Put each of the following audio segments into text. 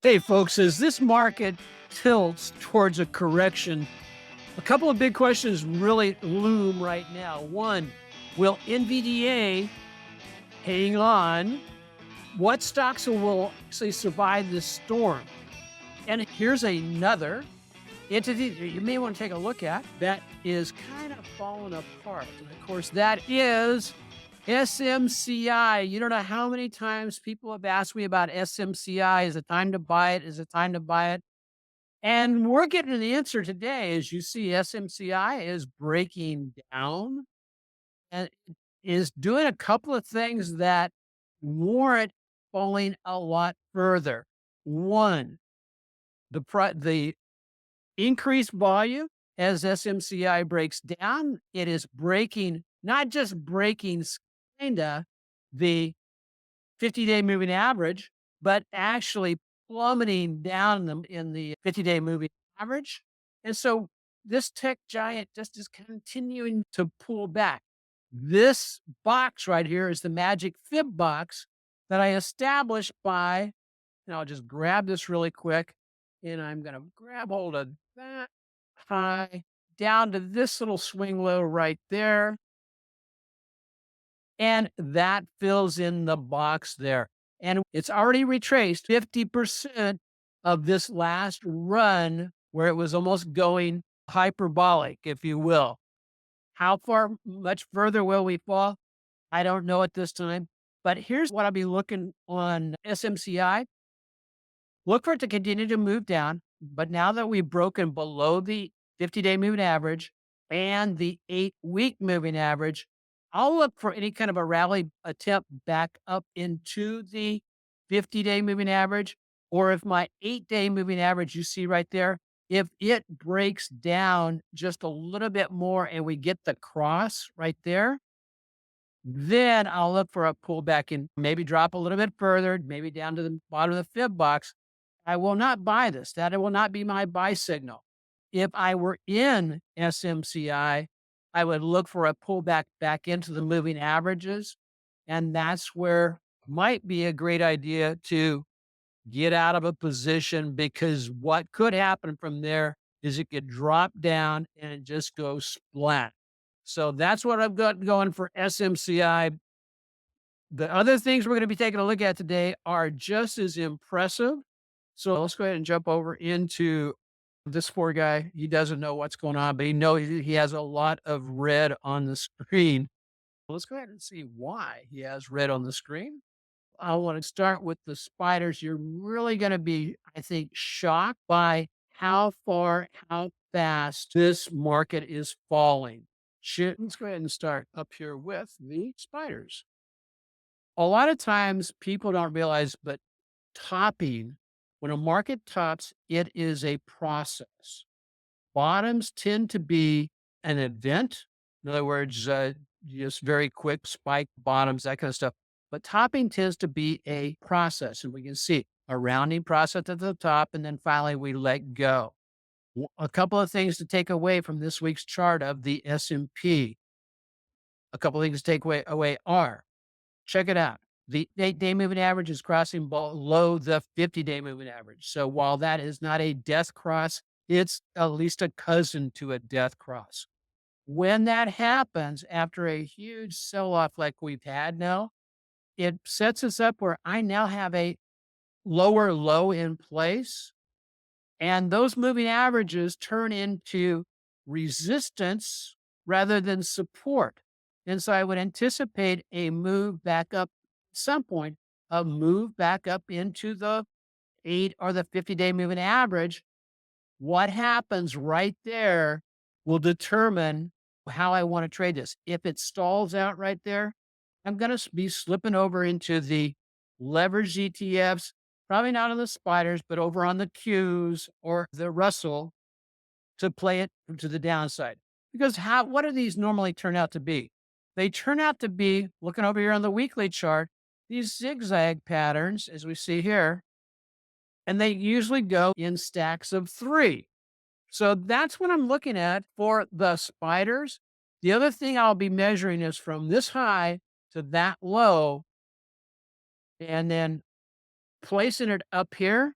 Hey, folks, as this market tilts towards a correction, a couple of big questions really loom right now. One, will NVDA hang on? What stocks will actually survive this storm? And here's another entity that you may want to take a look at that is kind of falling apart. And of course, that is SMCI. You don't know how many times people have asked me about SMCI. Is it time to buy it? Is it time to buy it? And we're getting an answer today. As you see, SMCI is breaking down and is doing a couple of things that warrant falling a lot further. One, the increased volume as SMCI breaks down, it is breaking, not just breaking kinda the 50-day moving average, but actually plummeting down in the 50-day moving average. And so this tech giant just is continuing to pull back. This box right here is the magic fib box that I established by, and I'll just grab this really quick, and I'm going to grab hold of that high down to this little swing low right there. And that fills in the box there. And it's already retraced 50% of this last run where it was almost going hyperbolic, if you will. How far, much further will we fall? I don't know at this time. But here's what I'll be looking on SMCI. Look for it to continue to move down. But now that we've broken below the 50-day moving average and the 8-week moving average, I'll look for any kind of a rally attempt back up into the 50-day moving average. Or if my 8-day moving average you see right there, if it breaks down just a little bit more and we get the cross right there, then I'll look for a pullback and maybe drop a little bit further, maybe down to the bottom of the fib box. I will not buy this. That will not be my buy signal. If I were in SMCI, I would look for a pullback back into the moving averages. And that's where might be a great idea to get out of a position, because what could happen from there is it could drop down and it just goes splat. So that's what I've got going for SMCI. The other things we're going to be taking a look at today are just as impressive. So let's go ahead and jump over into this poor guy. He doesn't know what's going on, but he has a lot of red on the screen. Let's go ahead and see why he has red on the screen. I want to start with the spiders. You're really going to be, I think, shocked by how far, how fast this market is falling. Let's go ahead and start up here with the spiders. A lot of times people don't realize, but topping, when a market tops, it is a process. Bottoms tend to be an event. In other words, just very quick spike bottoms, that kind of stuff. But topping tends to be a process. And we can see a rounding process at the top, and then finally we let go. A couple of things to take away from this week's chart of the S&P. A couple of things to take away are, check it out. The 8-day moving average is crossing below the 50-day moving average. So while that is not a death cross, it's at least a cousin to a death cross. When that happens after a huge sell-off like we've had now, it sets us up where I now have a lower low in place, and those moving averages turn into resistance rather than support. And so I would anticipate a move back up at some point, a move back up into the 8 or the 50-day moving average. What happens right there will determine how I want to trade this. If it stalls out right there, I'm going to be slipping over into the leverage ETFs, probably not on the spiders, but over on the Qs or the Russell to play it to the downside. Because what do these normally turn out to be? They turn out to be, looking over here on the weekly chart, these zigzag patterns, as we see here, and they usually go in stacks of 3. So that's what I'm looking at for the spiders. The other thing I'll be measuring is from this high to that low, and then placing it up here.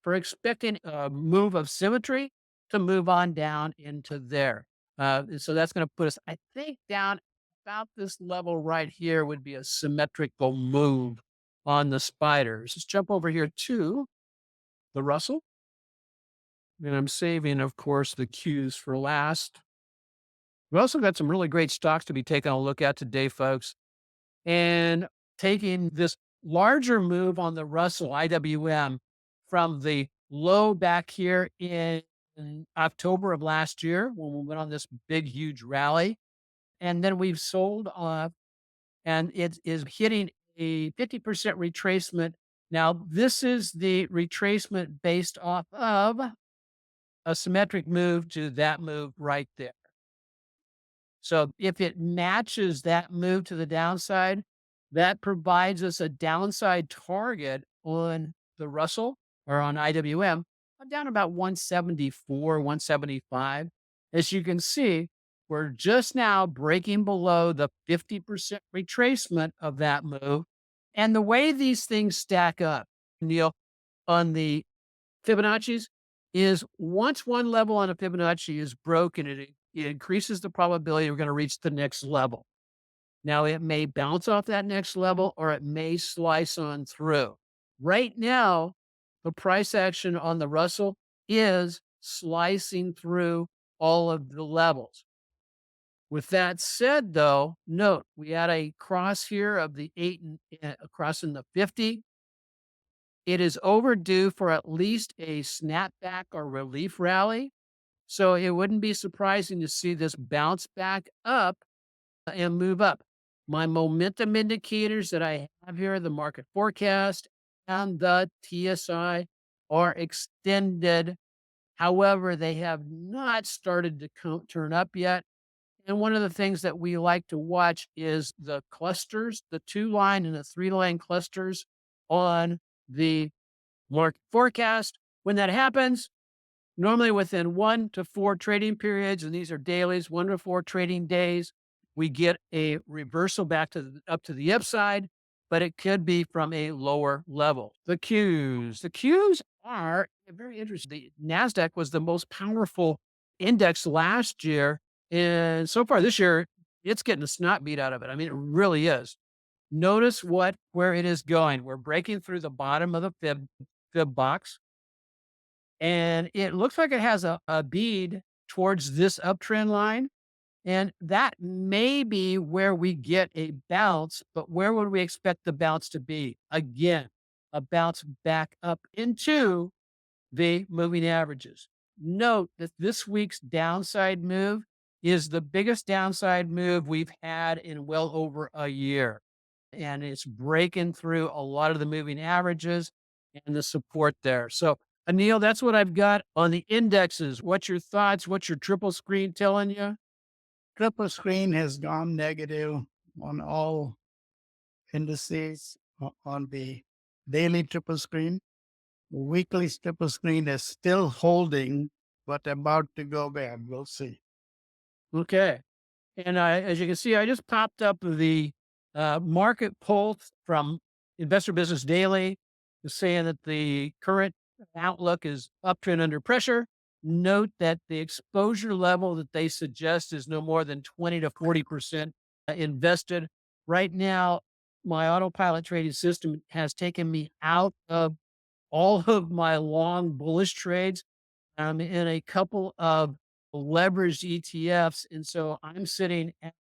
for expecting a move of symmetry to move on down into there. And so that's going to put us, I think, down about this level right here would be a symmetrical move on the spiders. Let's jump over here to the Russell. And I'm saving, of course, the cues for last. We've also got some really great stocks to be taking a look at today, folks. And taking this larger move on the Russell IWM from the low back here in October of last year when we went on this big, huge rally. And then we've sold off, and it is hitting a 50% retracement. Now, this is the retracement based off of a symmetric move to that move right there. So if it matches that move to the downside, that provides us a downside target on the Russell or on IWM down about 174, 175. As you can see, we're just now breaking below the 50% retracement of that move. And the way these things stack up, Neil, on the Fibonacci's is once one level on a Fibonacci is broken, it increases the probability we're going to reach the next level. Now, it may bounce off that next level or it may slice on through. Right now, the price action on the Russell is slicing through all of the levels. With that said, though, note we had a cross here of the 8 and crossing the 50. It is overdue for at least a snapback or relief rally. So it wouldn't be surprising to see this bounce back up and move up. My momentum indicators that I have here, the market forecast and the TSI, are extended. However, they have not started to turn up yet. And one of the things that we like to watch is the clusters, the 2-line and the 3-line clusters on the market forecast. When that happens, normally within 1 to 4 trading periods, and these are dailies, 1 to 4 trading days, we get a reversal back to up to the upside, but it could be from a lower level. The Qs are very interesting. The NASDAQ was the most powerful index last year, and so far this year, it's getting the snot beat out of it. I mean, it really is. Notice where it is going. We're breaking through the bottom of the fib box. And it looks like it has a bead towards this uptrend line. And that may be where we get a bounce, but where would we expect the bounce to be? Again, a bounce back up into the moving averages. Note that this week's downside move is the biggest downside move we've had in well over a year. And it's breaking through a lot of the moving averages and the support there. So, Anil, that's what I've got on the indexes. What's your thoughts? What's your triple screen telling you? Triple screen has gone negative on all indices on the daily triple screen. Weekly triple screen is still holding, but about to go bad. We'll see. Okay. And as you can see, I just popped up the market pulse from Investor Business Daily, saying that the current outlook is uptrend under pressure. Note that the exposure level that they suggest is no more than 20 to 40% invested. Right now, my AutoPilot trading system has taken me out of all of my long bullish trades. I'm in a couple of leveraged ETFs. And so I'm sitting at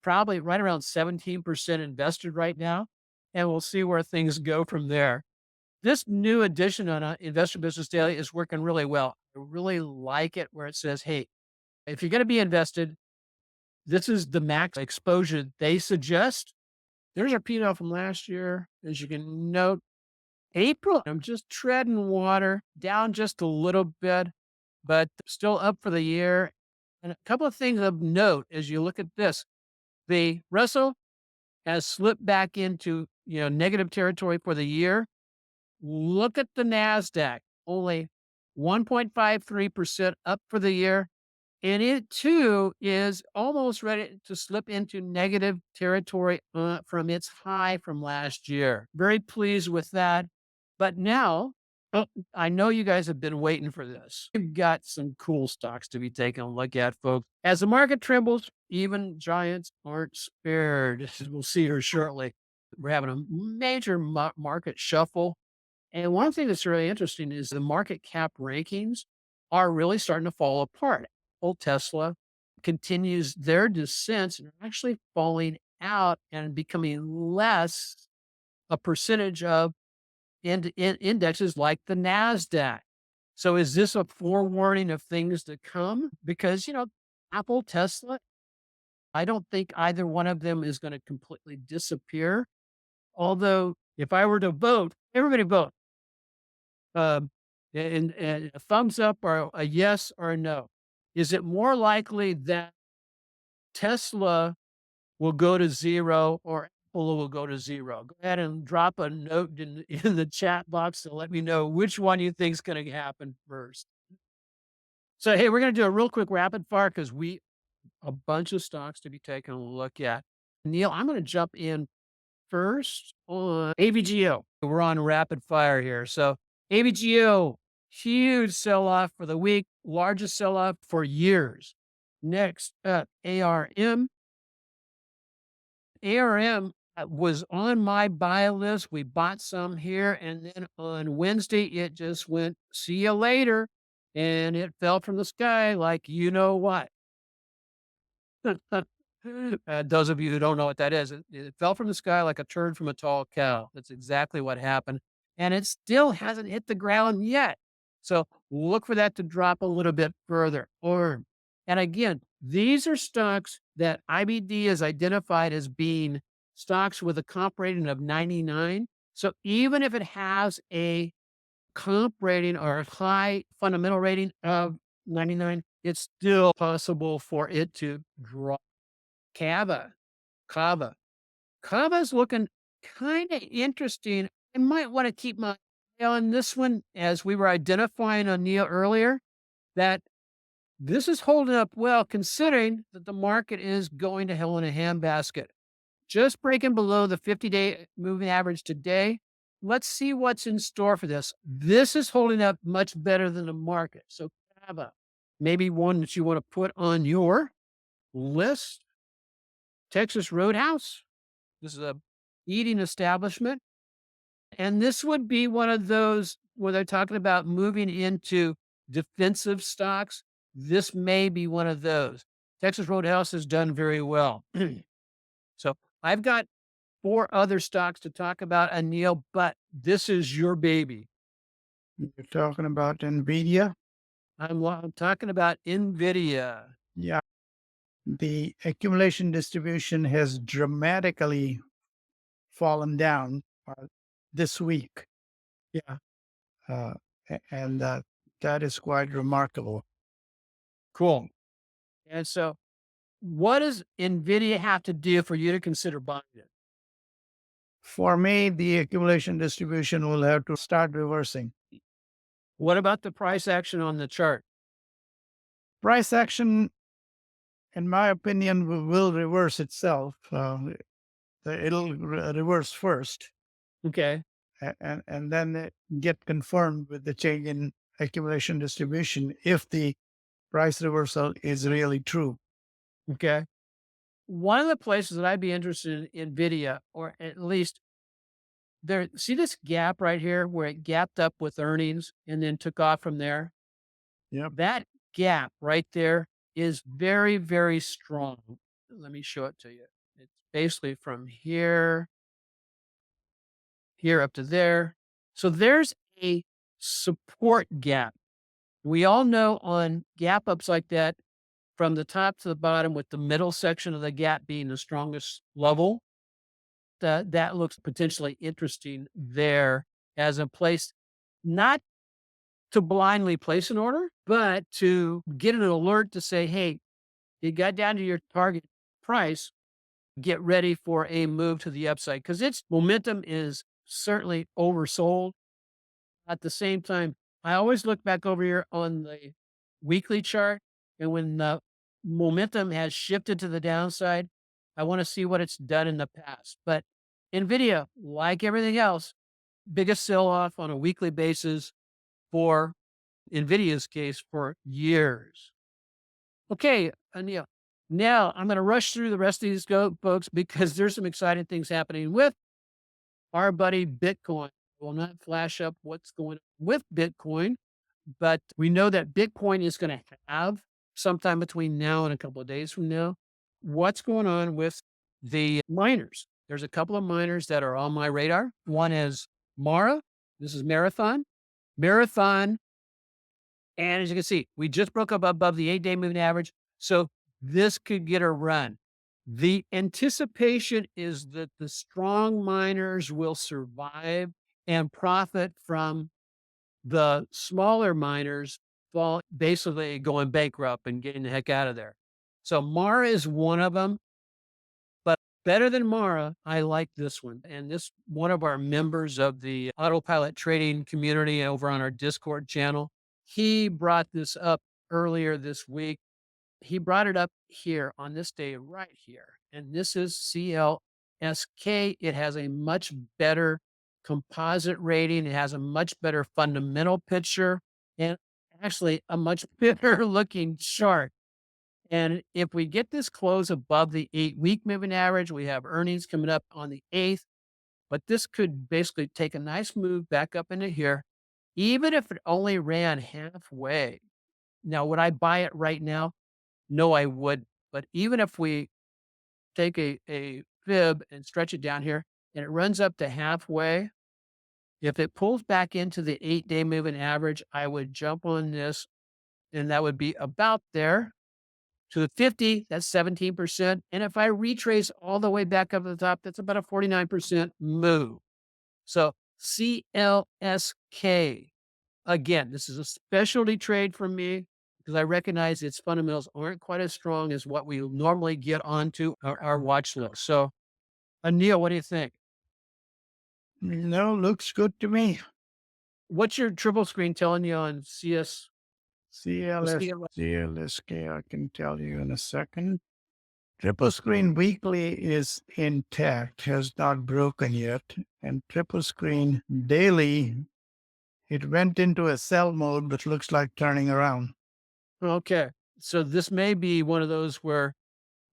probably right around 17% invested right now. And we'll see where things go from there. This new addition on Investor Business Daily is working really well. I really like it where it says, hey, if you're going to be invested, this is the max exposure they suggest. There's our P&L from last year. As you can note, April, I'm just treading water, down just a little bit, but still up for the year. And a couple of things of note as you look at this. The Russell has slipped back into negative territory for the year. Look at the NASDAQ, only 1.53% up for the year. And it too is almost ready to slip into negative territory from its high from last year. Very pleased with that. But now Oh, I know you guys have been waiting for this. We've got some cool stocks to be taking a look at, folks. As the market trembles, even giants aren't spared. As we'll see here shortly. We're having a major market shuffle. And one thing that's really interesting is the market cap rankings are really starting to fall apart. Old Tesla continues their descent and are actually falling out and becoming less a percentage of indexes like the NASDAQ. So is this a forewarning of things to come? Because, Apple, Tesla, I don't think either one of them is going to completely disappear. Although, if I were to vote, everybody vote. Um, and a thumbs up or a yes or a no. Is it more likely that Tesla will go to 0 or Apple will go to 0? Go ahead and drop a note in the chat box to let me know which one you think is going to happen first. So, hey, we're going to do a real quick rapid fire because a bunch of stocks to be taking a look at. Neil, I'm going to jump in first on AVGO. We're on rapid fire here. So AVGO, huge sell-off for the week, largest sell-off for years. Next up, ARM. ARM was on my buy list. We bought some here, and then on Wednesday, it just went, see you later. And it fell from the sky like you know what. Those of you who don't know what that is, it fell from the sky like a turd from a tall cow. That's exactly what happened. And it still hasn't hit the ground yet. So look for that to drop a little bit further. And again, these are stocks that IBD has identified as being stocks with a comp rating of 99. So even if it has a comp rating or a high fundamental rating of 99, it's still possible for it to drop. CAVA, CAVA. CAVA is looking kind of interesting. I might want to keep my eye on this one as we were identifying on Neil earlier, that this is holding up well considering that the market is going to hell in a handbasket. Just breaking below the 50-day moving average today. Let's see what's in store for this. This is holding up much better than the market. So CAVA, maybe one that you want to put on your list. Texas Roadhouse. This is a eating establishment. And this would be one of those where they're talking about moving into defensive stocks. This may be one of those. Texas Roadhouse has done very well. So I've got 4 other stocks to talk about, Anil, but this is your baby. You're talking about NVIDIA? I'm talking about NVIDIA. Yeah. The accumulation distribution has dramatically fallen down this week. Yeah. Uh, and that is quite remarkable. Cool. And so what does NVIDIA have to do for you to consider buying it? For me, the accumulation distribution will have to start reversing. What about the price action on the chart? Price action, in my opinion, will reverse itself. It'll reverse first. Okay. And then get confirmed with the change in accumulation distribution if the price reversal is really true. Okay. One of the places that I'd be interested in NVIDIA, or at least there, see this gap right here where it gapped up with earnings and then took off from there? Yep. That gap right there is very, very strong. Let me show it to you. It's basically from here up to there. So there's a support gap. We all know on gap ups like that, from the top to the bottom, with the middle section of the gap being the strongest level, that looks potentially interesting there as a place, not to blindly place an order, but to get an alert to say, hey, you got down to your target price, get ready for a move to the upside because its momentum is certainly oversold. At the same time, I always look back over here on the weekly chart, and when the momentum has shifted to the downside, I want to see what it's done in the past. But NVIDIA, like everything else, biggest sell off on a weekly basis. for NVIDIA's case for years. Okay, Anil. Now I'm going to rush through the rest of these folks because there's some exciting things happening with our buddy Bitcoin. Will not flash up what's going on with Bitcoin, but we know that Bitcoin is going to have sometime between now and a couple of days from now. What's going on with the miners? There's a couple of miners that are on my radar. One is Mara. This is Marathon. Marathon. And as you can see, we just broke up above the 8-day moving average. So this could get a run. The anticipation is that the strong miners will survive and profit from the smaller miners basically going bankrupt and getting the heck out of there. So Mara is one of them, but better than Mara, I like this one. And this one of our members of the AutoPilot trading community over on our Discord channel, he brought this up earlier this week. He brought it up here on this day right here. And this is CLSK. It has a much better composite rating. It has a much better fundamental picture and actually a much better looking chart. And if we get this close above the 8-week moving average, we have earnings coming up on the 8th, but this could basically take a nice move back up into here, even if it only ran halfway. Now, would I buy it right now? No, I would. But even if we take a fib and stretch it down here and it runs up to halfway, if it pulls back into the 8-day moving average, I would jump on this and that would be about there. To the 50, that's 17%. And if I retrace all the way back up to the top, that's about a 49% move. So CLSK, again, this is a specialty trade for me because I recognize its fundamentals aren't quite as strong as what we normally get onto our watch list. So, Anil, what do you think? No, looks good to me. What's your triple screen telling you on CLSK, I can tell you in a second. Triple screen weekly is intact, has not broken yet. And triple screen daily, it went into a sell mode, but looks like turning around. Okay. So this may be one of those where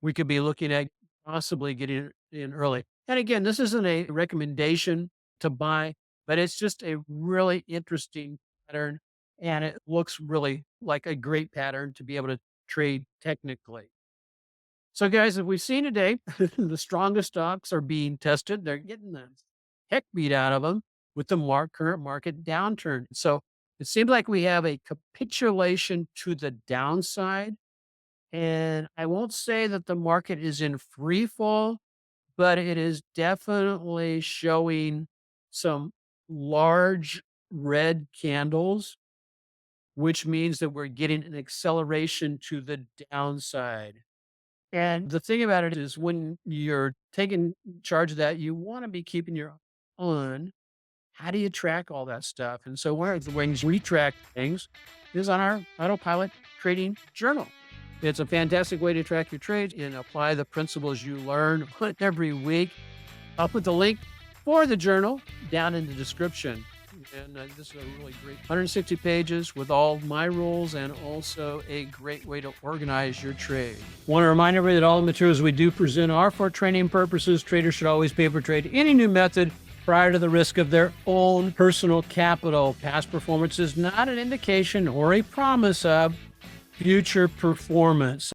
we could be looking at possibly getting in early. And again, this isn't a recommendation to buy, but it's just a really interesting pattern. And it looks really like a great pattern to be able to trade technically. So guys, as we've seen today, the strongest stocks are being tested. They're getting the heck beat out of them with the current market downturn. So it seems like we have a capitulation to the downside. And I won't say that the market is in free fall, but it is definitely showing some large red candles, which means that we're getting an acceleration to the downside. And the thing about it is when you're taking charge of that, you want to be keeping your on. How do you track all that stuff? And so one of the ways we track things is on our AutoPilot trading journal. It's a fantastic way to track your trades and apply the principles you learn every week. I'll put the link for the journal down in the description. And this is a really great 160 pages with all my rules and also a great way to organize your trade. Want to remind everybody that all the materials we do present are for training purposes. Traders should always pay for trade any new method prior to the risk of their own personal capital. Past performance is not an indication or a promise of future performance.